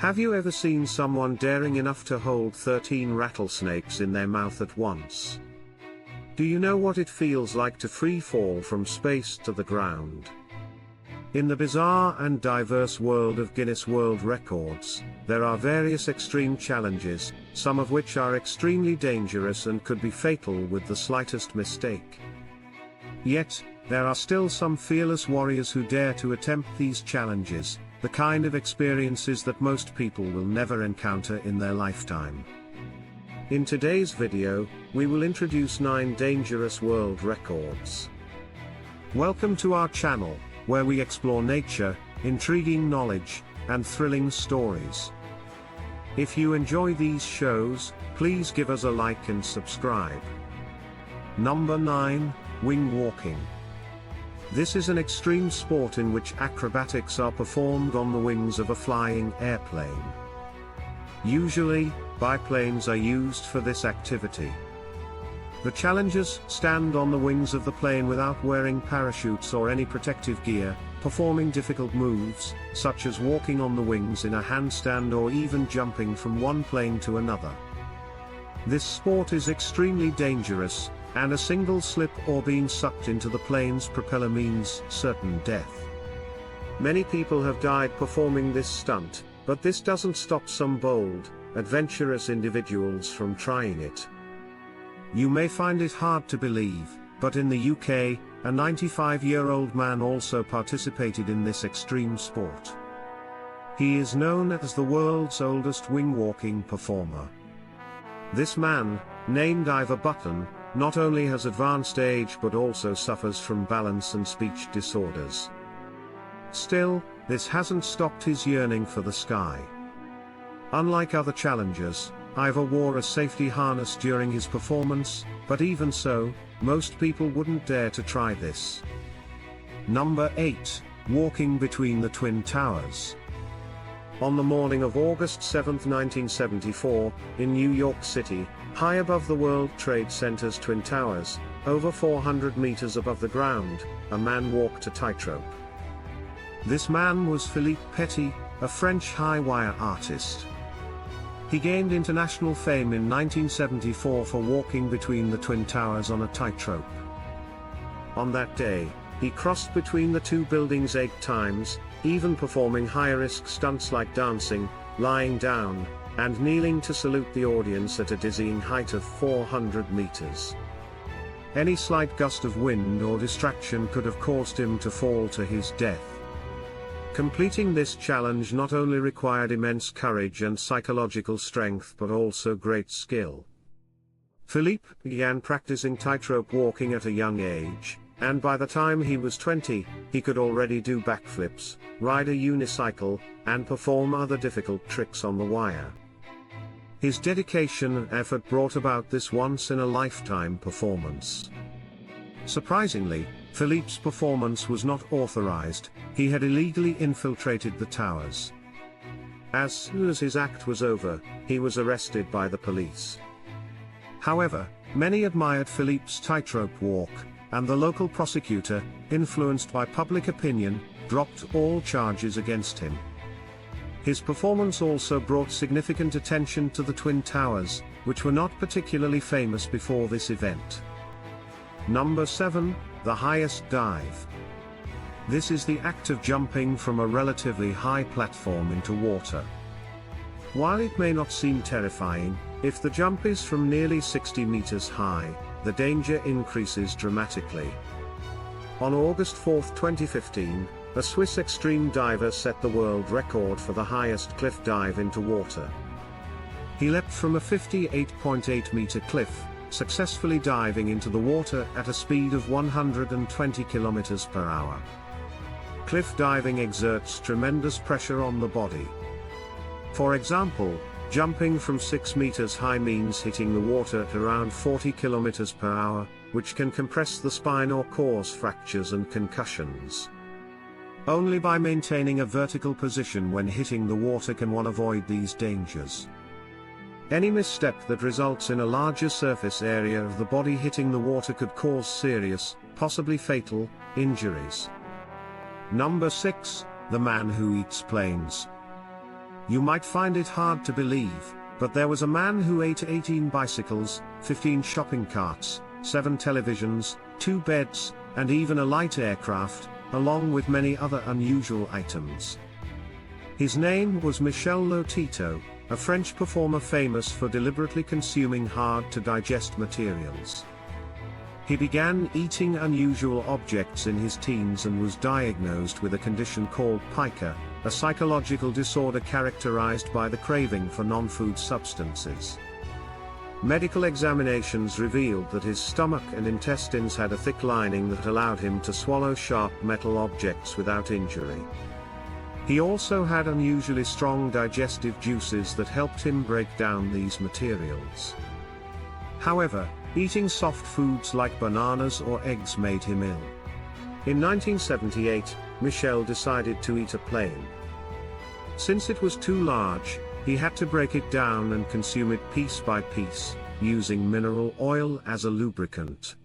Have you ever seen someone daring enough to hold 13 rattlesnakes in their mouth at once? Do you know what it feels like to free fall from space to the ground? In the bizarre and diverse world of Guinness World Records, there are various extreme challenges, some of which are extremely dangerous and could be fatal with the slightest mistake. Yet, there are still some fearless warriors who dare to attempt these challenges, the kind of experiences that most people will never encounter in their lifetime. In today's video, we will introduce 9 dangerous world records. Welcome to our channel, where we explore nature, intriguing knowledge, and thrilling stories. If you enjoy these shows, please give us a like and subscribe. Number 9, Wing Walking. This is an extreme sport in which acrobatics are performed on the wings of a flying airplane. Usually, biplanes are used for this activity. The challengers stand on the wings of the plane without wearing parachutes or any protective gear, performing difficult moves, such as walking on the wings in a handstand or even jumping from one plane to another. This sport is extremely dangerous, and a single slip or being sucked into the plane's propeller means certain death. Many people have died performing this stunt, but this doesn't stop some bold, adventurous individuals from trying it. You may find it hard to believe, but in the UK, a 95-year-old man also participated in this extreme sport. He is known as the world's oldest wing-walking performer. This man, named Ivor Button, not only has advanced age but also suffers from balance and speech disorders. Still, this hasn't stopped his yearning for the sky. Unlike other challengers, Ivor wore a safety harness during his performance, but even so, most people wouldn't dare to try this. Number 8, Walking between the Twin Towers. On the morning of August 7, 1974, in New York City, high above the World Trade Center's Twin Towers, over 400 meters above the ground, a man walked a tightrope. This man was Philippe Petit, a French high-wire artist. He gained international fame in 1974 for walking between the Twin Towers on a tightrope. On that day, he crossed between the two buildings 8 times, even performing high-risk stunts like dancing, lying down, and kneeling to salute the audience at a dizzying height of 400 meters. Any slight gust of wind or distraction could have caused him to fall to his death. Completing this challenge not only required immense courage and psychological strength but also great skill. Philippe began practicing tightrope walking at a young age, and by the time he was 20, he could already do backflips, ride a unicycle, and perform other difficult tricks on the wire. His dedication and effort brought about this once-in-a-lifetime performance. Surprisingly, Philippe's performance was not authorized. He had illegally infiltrated the towers. As soon as his act was over, he was arrested by the police. However, many admired Philippe's tightrope walk, and the local prosecutor, influenced by public opinion, dropped all charges against him. His performance also brought significant attention to the Twin Towers, which were not particularly famous before this event. Number 7, the highest dive. This is the act of jumping from a relatively high platform into water. While it may not seem terrifying, if the jump is from nearly 60 meters high, the danger increases dramatically. On August 4, 2015, a Swiss extreme diver set the world record for the highest cliff dive into water. He leapt from a 58.8-meter cliff, successfully diving into the water at a speed of 120 kilometers per hour. Cliff diving exerts tremendous pressure on the body. For example, jumping from 6 meters high means hitting the water at around 40 kilometers per hour, which can compress the spine or cause fractures and concussions. Only by maintaining a vertical position when hitting the water can one avoid these dangers. Any misstep that results in a larger surface area of the body hitting the water could cause serious, possibly fatal, injuries. Number 6, the man who eats planes. You might find it hard to believe, but there was a man who ate 18 bicycles, 15 shopping carts, 7 televisions, 2 beds, and even a light aircraft, along with many other unusual items. His name was Michel Lotito, a French performer famous for deliberately consuming hard-to-digest materials. He began eating unusual objects in his teens and was diagnosed with a condition called pica, a psychological disorder characterized by the craving for non-food substances. Medical examinations revealed that his stomach and intestines had a thick lining that allowed him to swallow sharp metal objects without injury. He also had unusually strong digestive juices that helped him break down these materials. However, eating soft foods like bananas or eggs made him ill. In 1978, Michel decided to eat a plane. Since it was too large, he had to break it down and consume it piece by piece, using mineral oil as a lubricant.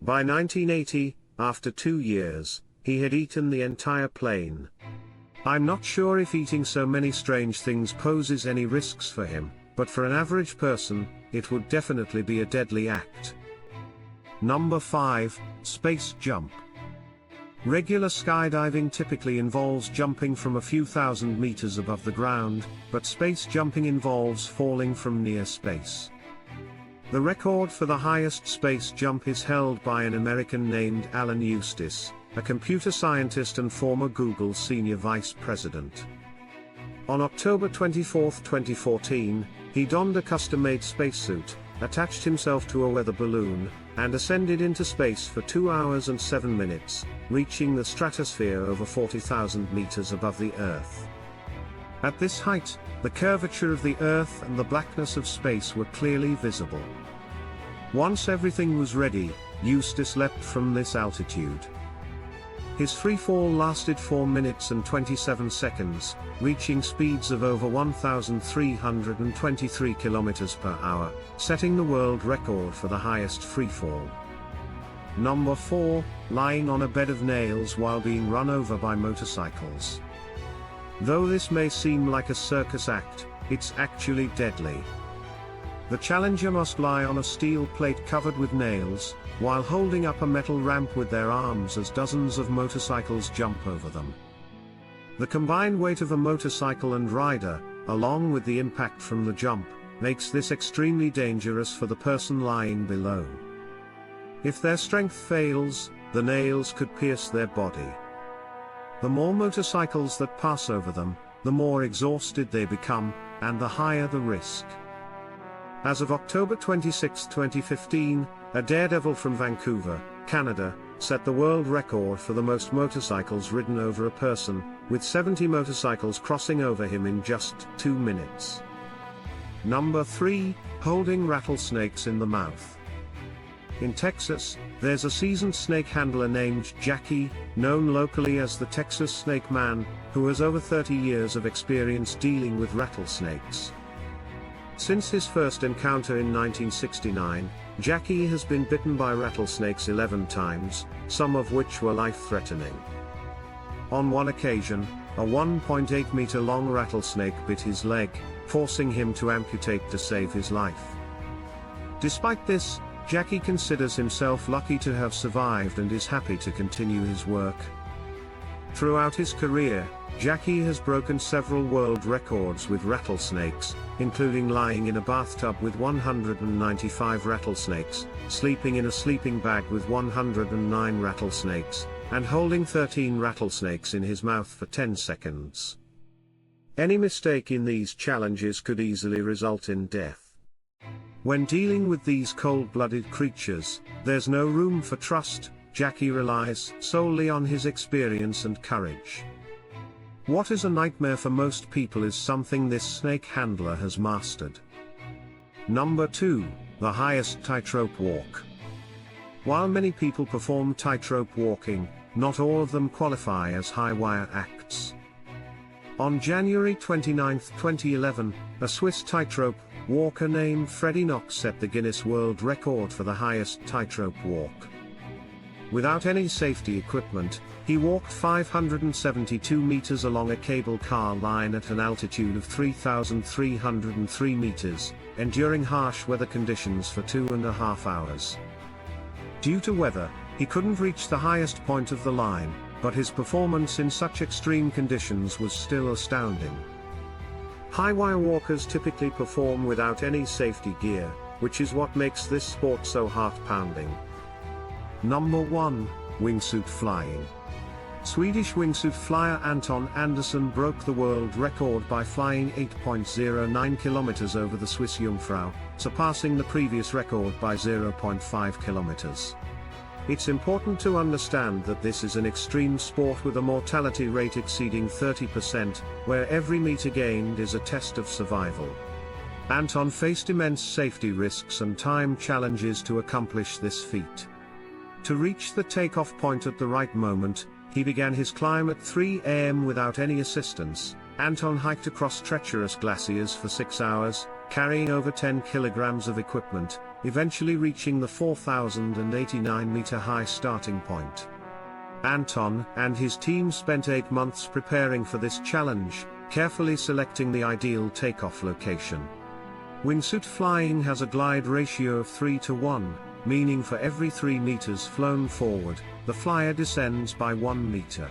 By 1980, after 2 years, he had eaten the entire plane. I'm not sure if eating so many strange things poses any risks for him, but for an average person, it would definitely be a deadly act. Number 5, Space Jump. Regular skydiving typically involves jumping from a few thousand meters above the ground, but space jumping involves falling from near space. The record for the highest space jump is held by an American named Alan Eustace, a computer scientist and former Google senior vice president. On October 24, 2014, he donned a custom-made spacesuit, attached himself to a weather balloon, and ascended into space for 2 hours and 7 minutes, reaching the stratosphere over 40,000 meters above the Earth. At this height, the curvature of the Earth and the blackness of space were clearly visible. Once everything was ready, Eustace leapt from this altitude. His freefall lasted 4 minutes and 27 seconds, reaching speeds of over 1,323 kilometers per hour, setting the world record for the highest freefall. Number 4, lying on a bed of nails while being run over by motorcycles. Though this may seem like a circus act, it's actually deadly. The challenger must lie on a steel plate covered with nails, while holding up a metal ramp with their arms as dozens of motorcycles jump over them. The combined weight of a motorcycle and rider, along with the impact from the jump, makes this extremely dangerous for the person lying below. If their strength fails, the nails could pierce their body. The more motorcycles that pass over them, the more exhausted they become, and the higher the risk. As of October 26, 2015, a daredevil from Vancouver, Canada, set the world record for the most motorcycles ridden over a person, with 70 motorcycles crossing over him in just 2 minutes. Number 3, holding rattlesnakes in the mouth. In Texas, there's a seasoned snake handler named Jackie, known locally as the Texas Snake Man, who has over 30 years of experience dealing with rattlesnakes. Since his first encounter in 1969, Jackie has been bitten by rattlesnakes 11 times, some of which were life-threatening. On one occasion, a 1.8-meter-long rattlesnake bit his leg, forcing him to amputate to save his life. Despite this, Jackie considers himself lucky to have survived and is happy to continue his work. Throughout his career, Jackie has broken several world records with rattlesnakes, including lying in a bathtub with 195 rattlesnakes, sleeping in a sleeping bag with 109 rattlesnakes, and holding 13 rattlesnakes in his mouth for 10 seconds. Any mistake in these challenges could easily result in death. When dealing with these cold-blooded creatures, there's no room for trust. Jackie relies solely on his experience and courage. What is a nightmare for most people is something this snake handler has mastered. Number 2, the highest tightrope walk. While many people perform tightrope walking, not all of them qualify as high-wire acts. On January 29, 2011, a Swiss tightrope walker named Freddie Knox set the Guinness World Record for the highest tightrope walk. Without any safety equipment, he walked 572 meters along a cable car line at an altitude of 3,303 meters, enduring harsh weather conditions for 2.5 hours. Due to weather, he couldn't reach the highest point of the line, but his performance in such extreme conditions was still astounding. High-wire walkers typically perform without any safety gear, which is what makes this sport so heart-pounding. Number 1. Wingsuit flying. Swedish wingsuit flyer Anton Andersson broke the world record by flying 8.09 kilometers over the Swiss Jungfrau, surpassing the previous record by 0.5 kilometers. It's important to understand that this is an extreme sport with a mortality rate exceeding 30%, where every meter gained is a test of survival. Anton faced immense safety risks and time challenges to accomplish this feat. To reach the takeoff point at the right moment, he began his climb at 3 a.m. without any assistance. Anton hiked across treacherous glaciers for 6 hours, carrying over 10 kilograms of equipment, eventually reaching the 4,089-meter high starting point. Anton and his team spent 8 months preparing for this challenge, carefully selecting the ideal takeoff location. Wingsuit flying has a glide ratio of 3:1, meaning for every 3 meters flown forward, the flyer descends by 1 meter.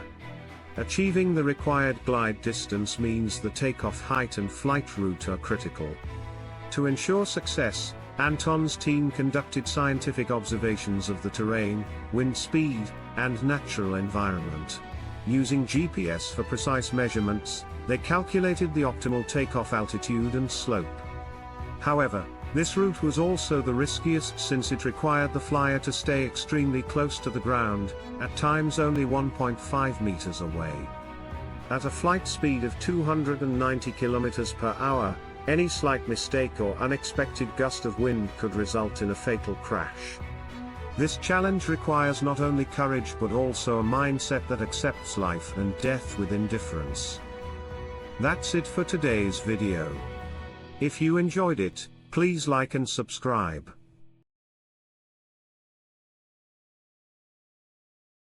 Achieving the required glide distance means the takeoff height and flight route are critical. To ensure success, Anton's team conducted scientific observations of the terrain, wind speed, and natural environment. Using GPS for precise measurements, they calculated the optimal takeoff altitude and slope. However, this route was also the riskiest since it required the flyer to stay extremely close to the ground, at times only 1.5 meters away. At a flight speed of 290 kilometers per hour, any slight mistake or unexpected gust of wind could result in a fatal crash. This challenge requires not only courage but also a mindset that accepts life and death with indifference. That's it for today's video. If you enjoyed it, please like and subscribe.